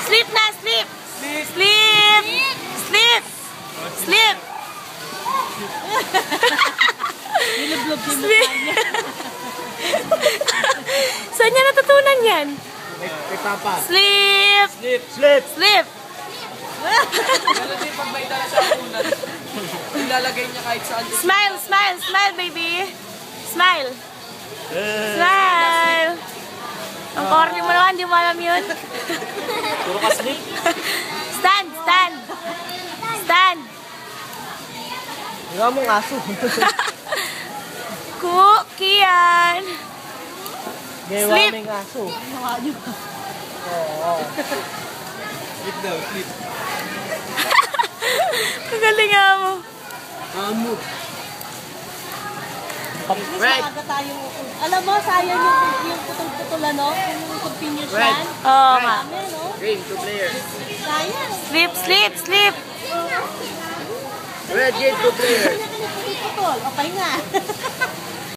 Sleep na, sleep. Sleep. Sleep. Sleep. Nilublog yung mukha niya. Saan niya natutunan yan? Kay Papa. Sleep. Sleep. Sleep. Sleep. Pero di pag may dala sa unan, ilalagay niya kahit saan. Smile, smile, smile, baby. Smile. Smile. Ang corny mo naman, di mo alam yun. Puro ka sleep. Stand, stand. Stand. Gawa mong aso. Cookie yan. Gawa Sleep. mong aso. Sleep daw, sleep. Kagaling nga mo. Amo. Right. Maaga tayo. Alam mo, sayang yung putol-putol, ano? Yung pag-finish Right. yan. Oo nga. Kami, no? Green, 2 players. Sayang. Sleep, sleep, sleep. Red, game, 2 players. Putol-putol. Okay nga.